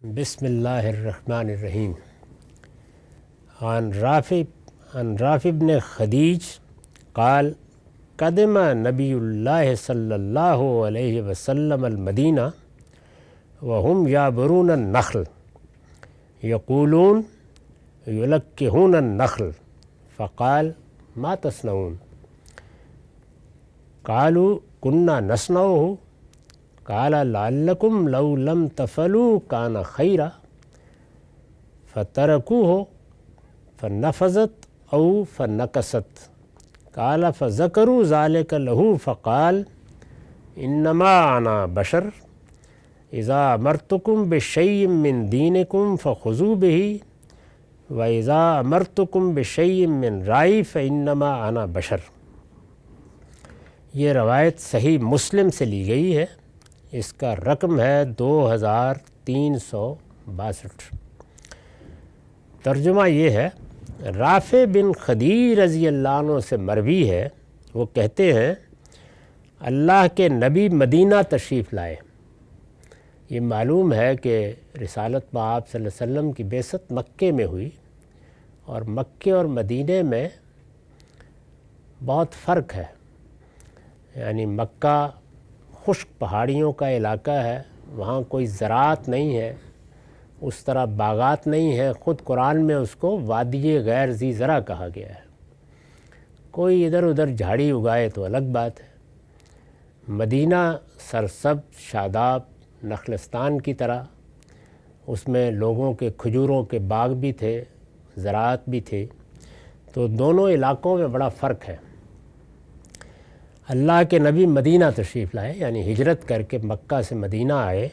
بسم اللہ الرحمن الرحیم. عن رافع بن خدیج قال قدم نبی اللہ صلی اللہ علیہ وسلم المدینہ وهم یعبرون النخل یقولون یلکہون النخل فقال ما تصنعون قالوا كنا نصنعه قال لعلكم لو لم تفعلوا كان خيرا فتركوه فنفذت أو فنكست قال فذكروا ذلك له فقال إنما أنا بشر إذا أمرتكم بشيء من دينكم فخذوا به وإذا أمرتكم بشيء من رأيي فإنما أنا بشر. یہ روایت صحیح مسلم سے لی گئی ہے. اس کا رقم ہے 2362. ترجمہ یہ ہے، رافع بن خدیج رضی اللہ عنہ سے مروی ہے. وہ کہتے ہیں اللہ کے نبی مدینہ تشریف لائے. یہ معلوم ہے کہ رسالت بآب صلی اللہ علیہ وسلم کی بعثت مکے میں ہوئی، اور مکے اور مدینے میں بہت فرق ہے. یعنی مکہ خشک پہاڑیوں کا علاقہ ہے، وہاں کوئی زراعت نہیں ہے، اس طرح باغات نہیں ہے. خود قرآن میں اس کو وادی غیر ذی زرع کہا گیا ہے. کوئی ادھر ادھر جھاڑی اگائے تو الگ بات ہے. مدینہ سرسبز شاداب نخلستان کی طرح، اس میں لوگوں کے کھجوروں کے باغ بھی تھے، زراعت بھی تھی. تو دونوں علاقوں میں بڑا فرق ہے. اللہ کے نبی مدینہ تشریف لائے، یعنی ہجرت کر کے مکہ سے مدینہ آئے.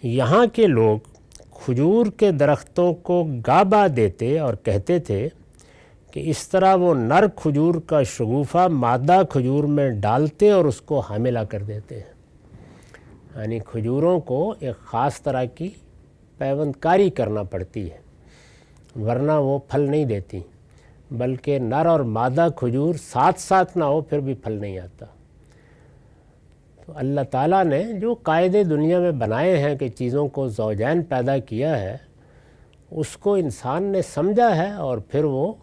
یہاں کے لوگ کھجور کے درختوں کو گابا دیتے اور کہتے تھے کہ اس طرح وہ نر کھجور کا شگوفہ مادہ کھجور میں ڈالتے اور اس کو حاملہ کر دیتے ہیں. یعنی کھجوروں کو ایک خاص طرح کی پیوند کاری کرنا پڑتی ہے، ورنہ وہ پھل نہیں دیتی، بلکہ نر اور مادہ کھجور ساتھ ساتھ نہ ہو پھر بھی پھل نہیں آتا. تو اللہ تعالیٰ نے جو قاعدے دنیا میں بنائے ہیں کہ چیزوں کو زوجین پیدا کیا ہے، اس کو انسان نے سمجھا ہے اور پھر وہ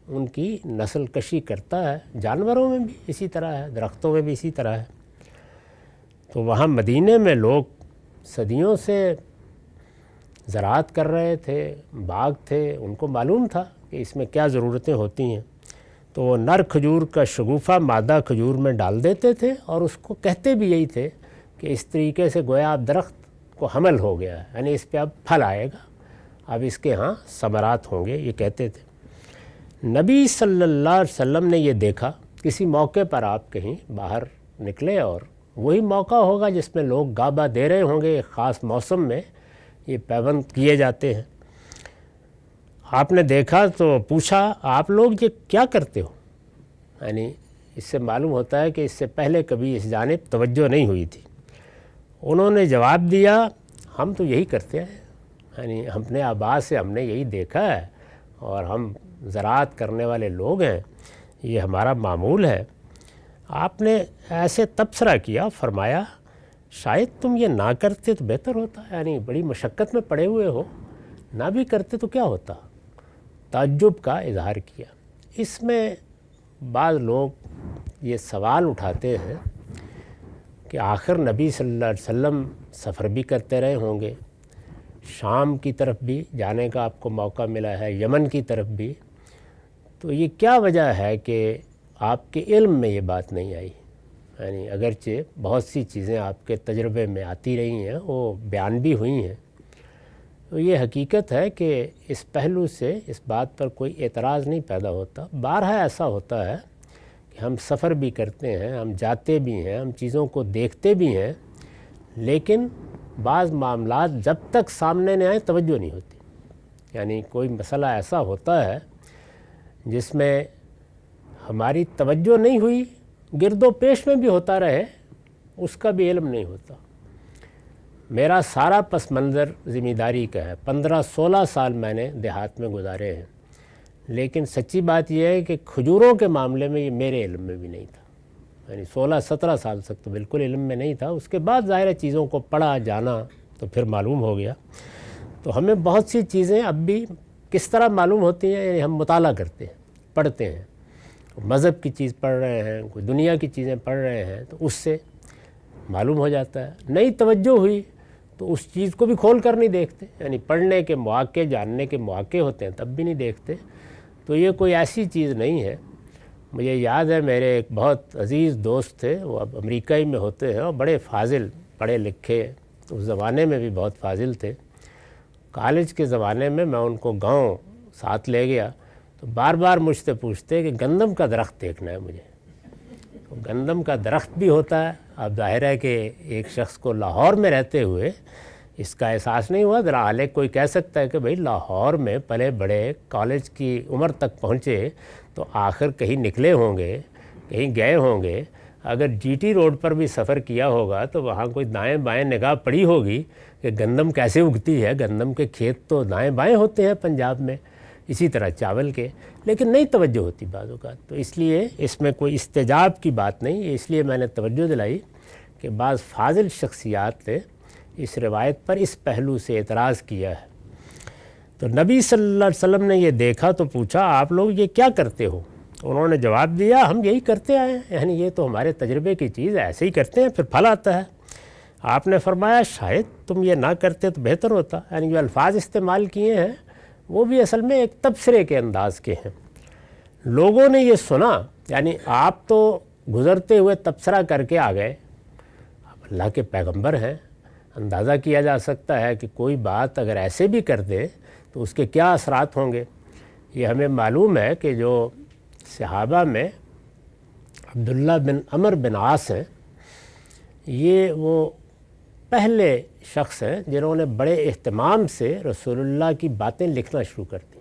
ان کی نسل کشی کرتا ہے. جانوروں میں بھی اسی طرح ہے، درختوں میں بھی اسی طرح ہے. تو وہاں مدینے میں لوگ صدیوں سے زراعت کر رہے تھے، باغ تھے، ان کو معلوم تھا کہ اس میں کیا ضرورتیں ہوتی ہیں. تو وہ نر کھجور کا شگوفہ مادہ کھجور میں ڈال دیتے تھے اور اس کو کہتے بھی یہی تھے کہ اس طریقے سے گویا اب درخت کو حمل ہو گیا ہے، یعنی اس پہ اب پھل آئے گا، اب اس کے ہاں ثمرات ہوں گے، یہ کہتے تھے. نبی صلی اللہ علیہ وسلم نے یہ دیکھا. کسی موقع پر آپ کہیں باہر نکلے اور وہی موقع ہوگا جس میں لوگ گابا دے رہے ہوں گے. ایک خاص موسم میں یہ پیوند کیے جاتے ہیں. آپ نے دیکھا تو پوچھا آپ لوگ یہ کیا کرتے ہو؟ یعنی اس سے معلوم ہوتا ہے کہ اس سے پہلے کبھی اس جانب توجہ نہیں ہوئی تھی. انہوں نے جواب دیا ہم تو یہی کرتے ہیں، یعنی اپنے آبا سے ہم نے یہی دیکھا ہے اور ہم زراعت کرنے والے لوگ ہیں، یہ ہمارا معمول ہے. آپ نے ایسے تبصرہ کیا، فرمایا شاید تم یہ نہ کرتے تو بہتر ہوتا، یعنی بڑی مشقت میں پڑے ہوئے ہو، نہ بھی کرتے تو کیا ہوتا. تعجب کا اظہار کیا. اس میں بعض لوگ یہ سوال اٹھاتے ہیں کہ آخر نبی صلی اللہ علیہ وسلم سفر بھی کرتے رہے ہوں گے، شام کی طرف بھی جانے کا آپ کو موقع ملا ہے، یمن کی طرف بھی، تو یہ کیا وجہ ہے کہ آپ کے علم میں یہ بات نہیں آئی؟ یعنی اگرچہ بہت سی چیزیں آپ کے تجربے میں آتی رہی ہیں، وہ بیان بھی ہوئی ہیں. تو یہ حقیقت ہے کہ اس پہلو سے اس بات پر کوئی اعتراض نہیں پیدا ہوتا. بارہا ایسا ہوتا ہے کہ ہم سفر بھی کرتے ہیں، ہم جاتے بھی ہیں، ہم چیزوں کو دیکھتے بھی ہیں، لیکن بعض معاملات جب تک سامنے نہ آئیں توجہ نہیں ہوتی. یعنی کوئی مسئلہ ایسا ہوتا ہے جس میں ہماری توجہ نہیں ہوئی، گرد و پیش میں بھی ہوتا رہے، اس کا بھی علم نہیں ہوتا. میرا سارا پس منظر ذمہ داری کا ہے. 15-16 سال میں نے دیہات میں گزارے ہیں، لیکن سچی بات یہ ہے کہ کھجوروں کے معاملے میں یہ میرے علم میں بھی نہیں تھا. یعنی 16-17 سال تک تو بالکل علم میں نہیں تھا. اس کے بعد ظاہر چیزوں کو پڑھا جانا تو پھر معلوم ہو گیا. تو ہمیں بہت سی چیزیں اب بھی کس طرح معلوم ہوتی ہیں، یعنی ہم مطالعہ کرتے ہیں، پڑھتے ہیں، مذہب کی چیز پڑھ رہے ہیں، کوئی دنیا کی چیزیں پڑھ رہے ہیں، تو اس سے معلوم ہو جاتا ہے. نئی توجہ ہوئی تو اس چیز کو بھی کھول کر نہیں دیکھتے، یعنی پڑھنے کے مواقع، جاننے کے مواقع ہوتے ہیں تب بھی نہیں دیکھتے. تو یہ کوئی ایسی چیز نہیں ہے. مجھے یاد ہے میرے ایک بہت عزیز دوست تھے، وہ اب امریکہ ہی میں ہوتے ہیں، اور بڑے فاضل، پڑھے لکھے، اس زمانے میں بھی بہت فاضل تھے. کالج کے زمانے میں ان کو گاؤں ساتھ لے گیا تو بار بار مجھ سے پوچھتے کہ گندم کا درخت دیکھنا ہے مجھے. تو گندم کا درخت بھی ہوتا ہے. اب ظاہر ہے کہ ایک شخص کو لاہور میں رہتے ہوئے اس کا احساس نہیں ہوا. ذرا حالے کوئی کہہ سکتا ہے کہ بھئی لاہور میں پلے بڑے، کالج کی عمر تک پہنچے تو آخر کہیں نکلے ہوں گے، کہیں گئے ہوں گے. اگر جی ٹی روڈ پر بھی سفر کیا ہوگا تو وہاں کوئی دائیں بائیں نگاہ پڑی ہوگی کہ گندم کیسے اگتی ہے. گندم کے کھیت تو دائیں بائیں ہوتے ہیں پنجاب میں، اسی طرح چاول کے، لیکن نہیں توجہ ہوتی بعض اوقات. تو اس لیے اس میں کوئی استجاب کی بات نہیں. اس لیے میں نے توجہ دلائی کہ بعض فاضل شخصیات نے اس روایت پر اس پہلو سے اعتراض کیا ہے. تو نبی صلی اللہ علیہ وسلم نے یہ دیکھا تو پوچھا آپ لوگ یہ کیا کرتے ہو؟ انہوں نے جواب دیا ہم یہی کرتے آئے ہیں، یعنی یہ تو ہمارے تجربے کی چیز ہے، ایسے ہی کرتے ہیں پھر پھل آتا ہے. آپ نے فرمایا شاید تم یہ نہ کرتے تو بہتر ہوتا. یعنی جو الفاظ استعمال کیے ہیں وہ بھی اصل میں ایک تبصرے کے انداز کے ہیں. لوگوں نے یہ سنا، یعنی آپ تو گزرتے ہوئے تبصرہ کر کے آ گئے، آپ اللہ کے پیغمبر ہیں. اندازہ کیا جا سکتا ہے کہ کوئی بات اگر ایسے بھی کر دے تو اس کے کیا اثرات ہوں گے. یہ ہمیں معلوم ہے کہ جو صحابہ میں عبداللہ بن عمر بن عاص ہیں، یہ وہ پہلے شخص ہیں جنہوں نے بڑے اہتمام سے رسول اللہ کی باتیں لکھنا شروع کر دیں.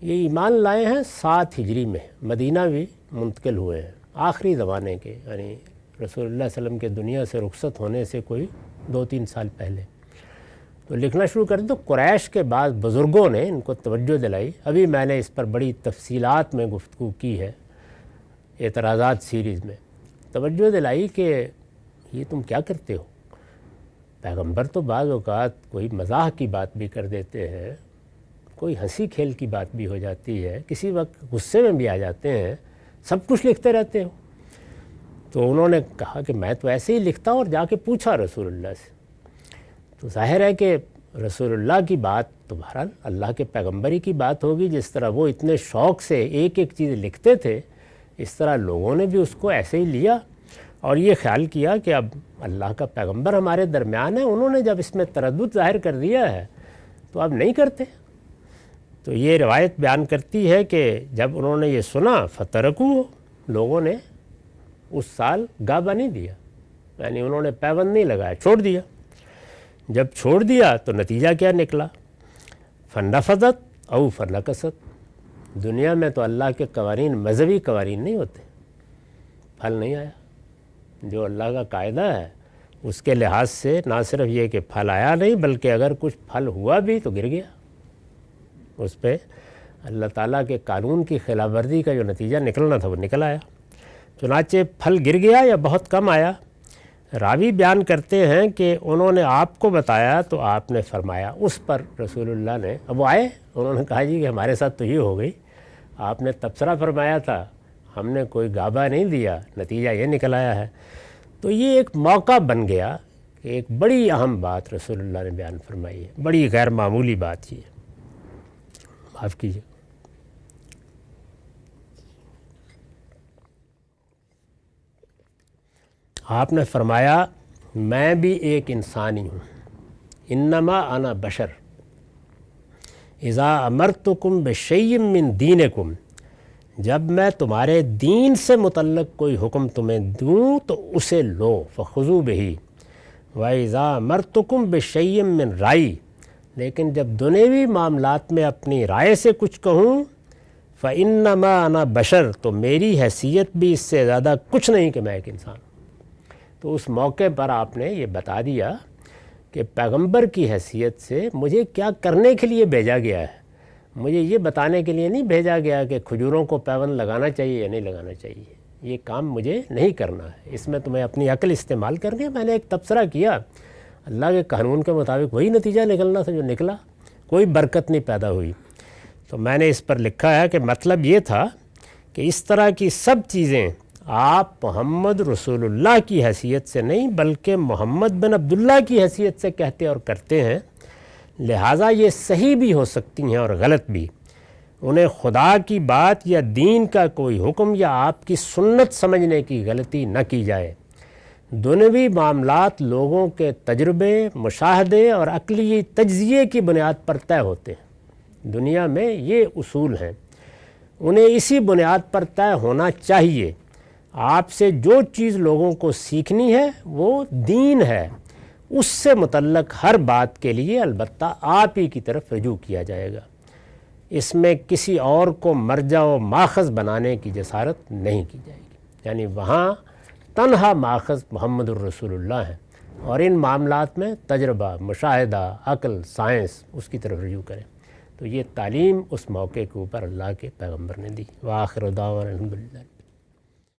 یہ ایمان لائے ہیں 7 ہجری میں، مدینہ بھی منتقل ہوئے ہیں آخری زمانے کے، یعنی رسول اللہ صلی اللہ علیہ وسلم کے دنیا سے رخصت ہونے سے کوئی 2-3 سال پہلے. تو لکھنا شروع کر دیں. تو قریش کے بعض بزرگوں نے ان کو توجہ دلائی. ابھی میں نے اس پر بڑی تفصیلات میں گفتگو کی ہے اعتراضات سیریز میں. توجہ دلائی کہ یہ تم کیا کرتے ہو. پیغمبر تو بعض اوقات کوئی مزاح کی بات بھی کر دیتے ہیں، کوئی ہنسی کھیل کی بات بھی ہو جاتی ہے، کسی وقت غصے میں بھی آ جاتے ہیں، سب کچھ لکھتے رہتے ہو. تو انہوں نے کہا کہ میں تو ایسے ہی لکھتا ہوں، اور جا کے پوچھا رسول اللہ سے. تو ظاہر ہے کہ رسول اللہ کی بات تو بہرحال اللہ کے پیغمبری کی بات ہوگی. جس طرح وہ اتنے شوق سے ایک ایک چیز لکھتے تھے، اس طرح لوگوں نے بھی اس کو ایسے ہی لیا اور یہ خیال کیا کہ اب اللہ کا پیغمبر ہمارے درمیان ہے، انہوں نے جب اس میں تردد ظاہر کر دیا ہے تو اب نہیں کرتے. تو یہ روایت بیان کرتی ہے کہ جب انہوں نے یہ سنا فترکو، لوگوں نے اس سال گابا نہیں دیا، یعنی انہوں نے پیبند نہیں لگایا، چھوڑ دیا. جب چھوڑ دیا تو نتیجہ کیا نکلا؟ فنفذت او فنکست. دنیا میں تو اللہ کے قوانین مذہبی قوانین نہیں ہوتے، پھل نہیں آیا. جو اللہ کا قاعدہ ہے اس کے لحاظ سے نہ صرف یہ کہ پھل آیا نہیں، بلکہ اگر کچھ پھل ہوا بھی تو گر گیا. اس پہ اللہ تعالیٰ کے قانون کی خلاف ورزی کا جو نتیجہ نکلنا تھا وہ نکل آیا. چنانچہ پھل گر گیا یا بہت کم آیا. راوی بیان کرتے ہیں کہ انہوں نے آپ کو بتایا تو آپ نے فرمایا. اس پر رسول اللہ نے، اب وہ آئے، انہوں نے کہا جی کہ ہمارے ساتھ تو یہ ہو گئی، آپ نے تبصرہ فرمایا تھا، ہم نے کوئی گابا نہیں دیا، نتیجہ یہ نکل آیا ہے. تو یہ ایک موقع بن گیا کہ ایک بڑی اہم بات رسول اللہ نے بیان فرمائی ہے، بڑی غیر معمولی بات. یہ معاف کیجیے. آپ نے فرمایا میں بھی ایک انسانی ہوں، انما انا بشر اذا امرتکم بشیء من دینکم، جب میں تمہارے دین سے متعلق کوئی حکم تمہیں دوں تو اسے لو، فخذوا بہ. وَإِذَا امرتکم بشیء من رائی، لیکن جب دنیوی معاملات میں اپنی رائے سے کچھ کہوں فَإِنَّمَا أَنَا بشر، تو میری حیثیت بھی اس سے زیادہ کچھ نہیں کہ میں ایک انسان. تو اس موقع پر آپ نے یہ بتا دیا کہ پیغمبر کی حیثیت سے مجھے کیا کرنے کے لیے بھیجا گیا ہے. مجھے یہ بتانے کے لیے نہیں بھیجا گیا کہ کھجوروں کو پیوند لگانا چاہیے یا نہیں لگانا چاہیے. یہ کام مجھے نہیں کرنا ہے، اس میں تمہیں اپنی عقل استعمال کرنی ہے. میں نے ایک تبصرہ کیا، اللہ کے قانون کے مطابق وہی نتیجہ نکلنا تھا جو نکلا، کوئی برکت نہیں پیدا ہوئی۔ تو میں نے اس پر لکھا ہے کہ مطلب یہ تھا کہ اس طرح کی سب چیزیں آپ محمد رسول اللہ کی حیثیت سے نہیں بلکہ محمد بن عبداللہ کی حیثیت سے کہتے اور کرتے ہیں، لہٰذا یہ صحیح بھی ہو سکتی ہیں اور غلط بھی۔ انہیں خدا کی بات یا دین کا کوئی حکم یا آپ کی سنت سمجھنے کی غلطی نہ کی جائے۔ دنیوی معاملات لوگوں کے تجربے، مشاہدے اور عقلی تجزیے کی بنیاد پر طے ہوتے ہیں۔ دنیا میں یہ اصول ہیں، انہیں اسی بنیاد پر طے ہونا چاہیے۔ آپ سے جو چیز لوگوں کو سیکھنی ہے وہ دین ہے، اس سے متعلق ہر بات کے لیے البتہ آپ ہی کی طرف رجوع کیا جائے گا۔ اس میں کسی اور کو مرجع و ماخذ بنانے کی جسارت نہیں کی جائے گی، یعنی وہاں تنہا ماخذ محمد الرسول اللہ ہیں، اور ان معاملات میں تجربہ، مشاہدہ، عقل، سائنس اس کی طرف رجوع کریں۔ تو یہ تعلیم اس موقع کے اوپر اللہ کے پیغمبر نے دی۔ وآخر دعوانا الحمدللہ۔